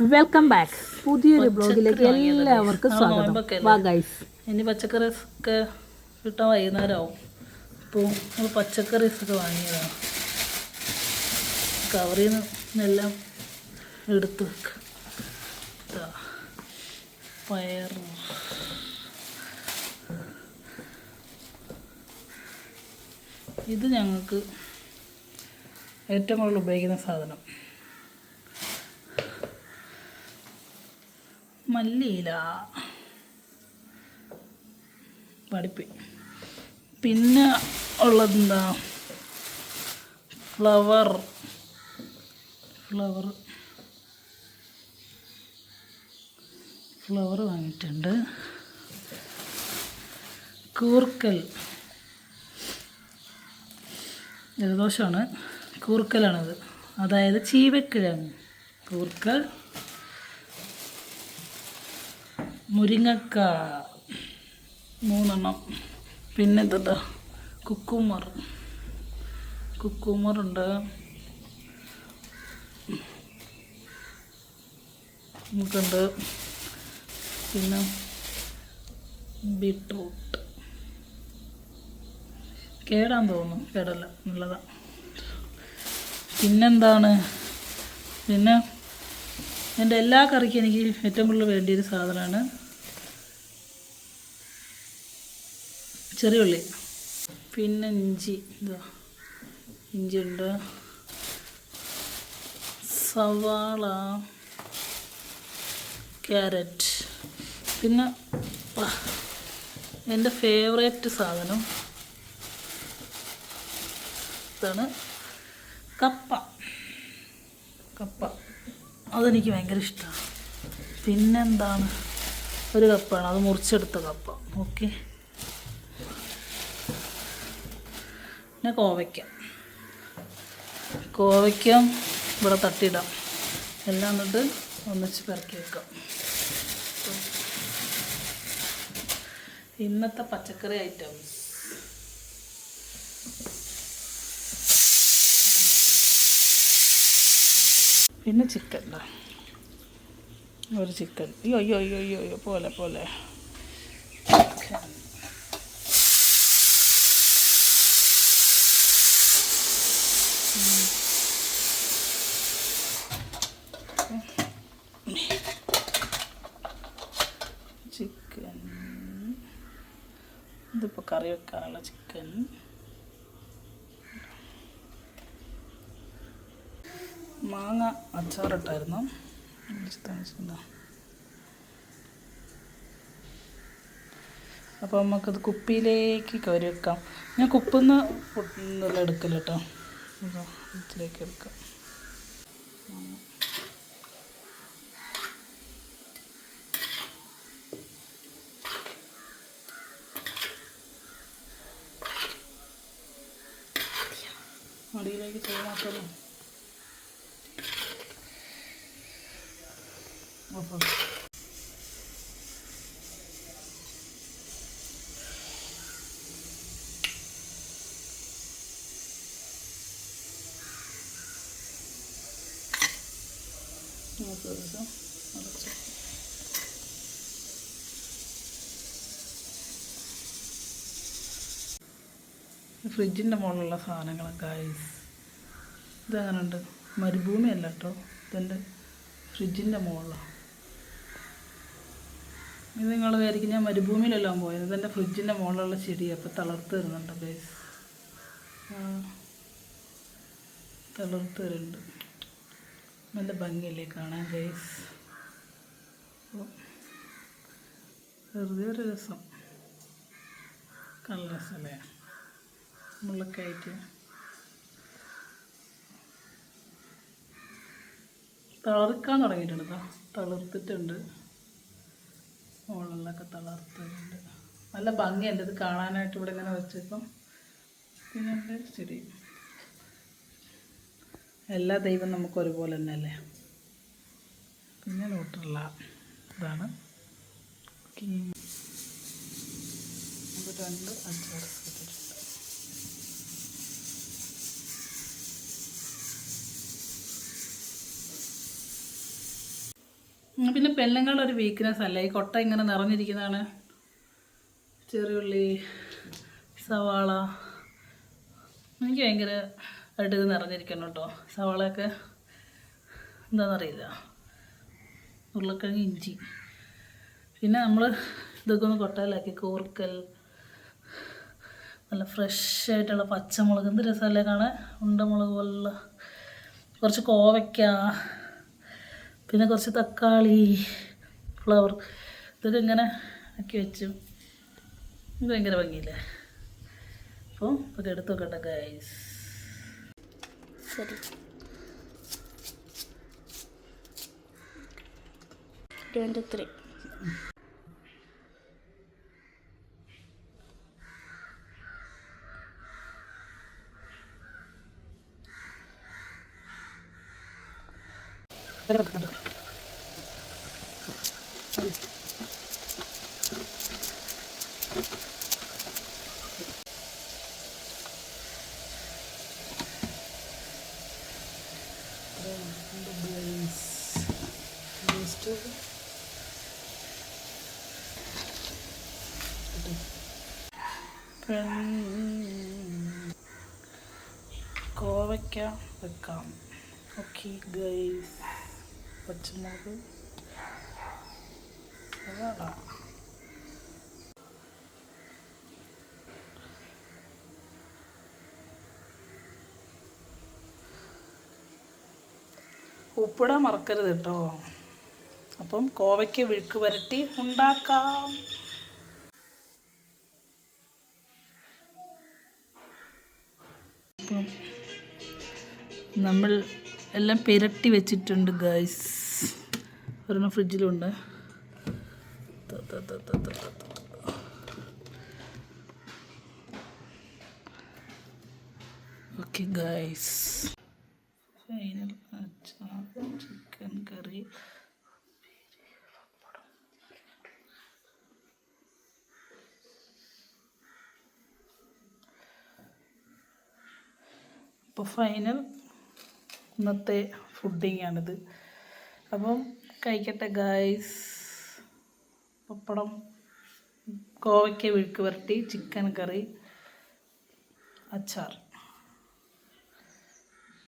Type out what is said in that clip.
Welcome back. പുതിയൊരു ബ്ലോഗിലേക്ക് എല്ലാവർക്കും സ്വാഗതം. വാ ഗൈസ്, ഇനി പച്ചക്കറീസ് ഒക്കെ കിട്ടാൻ വൈകുന്നേരമാവും. അപ്പോൾ നമ്മൾ പച്ചക്കറീസൊക്കെ വാങ്ങിയതാണ്. കവറിൽ നിന്നെല്ലാം എടുത്ത് വെക്കുക. പയർ, ഇത് ഞങ്ങൾക്ക് ഏറ്റവും കൂടുതൽ ഉപയോഗിക്കുന്ന സാധനം. മല്ലിയില, പഠിപ്പി. പിന്നെ ഉള്ളതെന്താ, ഫ്ലവർ വാങ്ങിയിട്ടുണ്ട്. കൂർക്കൽ, ജലദോഷമാണ്, കൂർക്കലാണത്, അതായത് ചീവക്കിഴങ്ങ്. കൂർക്കൽ, മുരിങ്ങക്ക 3 പിന്നെ ഇതാ കുക്കുമറുണ്ട്. നമുക്കുണ്ട്. പിന്നെ ബീട്രൂട്ട്, കേടാൻ തോന്നുന്നു, കേടല്ല, നല്ലതാണ്. പിന്നെന്താണ്, പിന്നെ എൻ്റെ എല്ലാ കറിക്കും എനിക്ക് ഏറ്റവും കൂടുതൽ വേണ്ടിയൊരു സാധനമാണ് ചെറിയ ഉള്ളി. പിന്നെ ഇഞ്ചി, ഇഞ്ചിയുണ്ട്, സവാള, ക്യാരറ്റ്. പിന്നെ എൻ്റെ ഫേവറേറ്റ് സാധനം ഇതാണ്, കപ്പ. അതെനിക്ക് ഭയങ്കര ഇഷ്ടമാണ്. പിന്നെന്താണ്, ഒരു കപ്പാണ്, അത് മുറിച്ചെടുത്ത കപ്പ. ഓക്കെ. പിന്നെ കോവയ്ക്ക ഇവിടെ തട്ടിയിടാം. എല്ലാം എന്നിട്ട് ഒന്നിച്ച് പെറുക്കി വെക്കാം. ഇന്നത്തെ പച്ചക്കറി ഐറ്റംസ്: പിന്നെ ചിക്കൻ, ഒരു ചിക്കൻ. അയ്യോ പോലെ ചിക്കൻ. ഇതിപ്പോൾ കറി വെക്കാനുള്ള ചിക്കൻ. മാങ്ങ അച്ചാറിട്ടായിരുന്നു. അപ്പോൾ നമുക്കത് കുപ്പിയിലേക്ക് കയറി വെക്കാം. ഞാൻ കുപ്പിന്ന് ഒന്നുമില്ല എടുക്കില്ല കേട്ടോ, ഇതിലേക്ക് എടുക്കാം. അടിയിലേക്ക് ചെയ്യാത്തല്ലോ. ഫ്രിഡ്ജിൻ്റെ മുകളിലുള്ള സാധനങ്ങളൊക്കെ ഇതങ്ങനെയുണ്ട്. മരുഭൂമിയല്ല കേട്ടോ, ഇതെൻ്റെ ഫ്രിഡ്ജിൻ്റെ മുകളിലാണ്. ഇത് നിങ്ങൾ വിചാരിക്കും ഞാൻ മരുഭൂമിയിലെല്ലാം പോയത്. ഇതെൻ്റെ ഫ്രിഡ്ജിൻ്റെ മുകളിലുള്ള ചെടിയാണ്. അപ്പോൾ തളർത്ത് വരുന്നുണ്ട് ഗൈസ്, തളർത്ത് വരുന്നുണ്ട്. നല്ല ഭംഗിയല്ലേ കാണാൻ ഗൈസ്. വെറുതെ ഒരു രസം, നല്ല രസമല്ലേ, മുള്ളൊക്കെ ആയിട്ട്. തളർക്കാൻ തുടങ്ങിയിട്ടുണ്ട്, തളർത്തിട്ടുണ്ട്, മുകളിലൊക്കെ തളർത്തിട്ടുണ്ട്. നല്ല ഭംഗിയുണ്ട് ഇത് കാണാനായിട്ട്. ഇവിടെ ഇങ്ങനെ വെച്ചപ്പം പിന്നെ ശരി, എല്ലാ ദൈവം നമുക്ക് ഒരുപോലെ തന്നെ അല്ലേ. പിന്നെ ന്യൂട്രല്ല, ഇതാണ് 2 അച്ചാർ ഇട്ടിട്ടുണ്ട്. പിന്നെ പെണ്ണുങ്ങളുടെ ഒരു വീക്ക്നെസ് അല്ല ഈ കൊട്ട ഇങ്ങനെ നിറഞ്ഞിരിക്കുന്നതാണ്. ചെറിയുള്ളി, സവാള, എനിക്ക് ഭയങ്കര ആയിട്ട് ഇത് നിറഞ്ഞിരിക്കണം കേട്ടോ. സവാളയൊക്കെ എന്താണെന്നറിയില്ല. ഉരുളക്കിഴങ്ങ്, ഇഞ്ചി, പിന്നെ നമ്മൾ ഇതൊക്കെ ഒന്ന് കൊട്ടയിലാക്കി കൂർക്കൽ, നല്ല ഫ്രഷായിട്ടുള്ള പച്ചമുളക്, എന്ത് രസമല്ലേ കാണാൻ, ഉണ്ടമുളക് പോലുള്ള, കുറച്ച് കോവയ്ക്ക, പിന്നെ കുറച്ച് തക്കാളി, ഫ്ലവർ, ഇതൊക്കെ ഇങ്ങനെ ആക്കി വെച്ചു. ഇത് ഭയങ്കര ഭംഗിയില്ലേ. അപ്പോൾ ഇതൊക്കെ എടുത്ത് വെക്കട്ടെ ഗൈസ്. ശരി 23. കോവയ്ക്ക വെക്കാം. Okay guys. പച്ചമുളക്, സവാള, ഉപ്പിടാൻ മറക്കരുത് കേട്ടോ. അപ്പം കോവയ്ക്ക് വിഴുക്ക് വരട്ടി ഉണ്ടാക്കാം. അപ്പം നമ്മൾ എല്ലാം പുരട്ടി വെച്ചിട്ടുണ്ട് ഗൈസ്. ഒരെണ്ണം ഫ്രിഡ്ജിലുണ്ട്. Okay guys. Final chicken curry, അപ്പോൾ ഫൈനൽ ഇന്നത്തെ ഫുഡിങ്ങാണിത്. അപ്പം കഴിക്കട്ടെ ഗൈസ്. പപ്പടം, കോവയ്ക്ക വിഴുക്ക് വരട്ടി, ചിക്കൻ കറി, അച്ചാർ.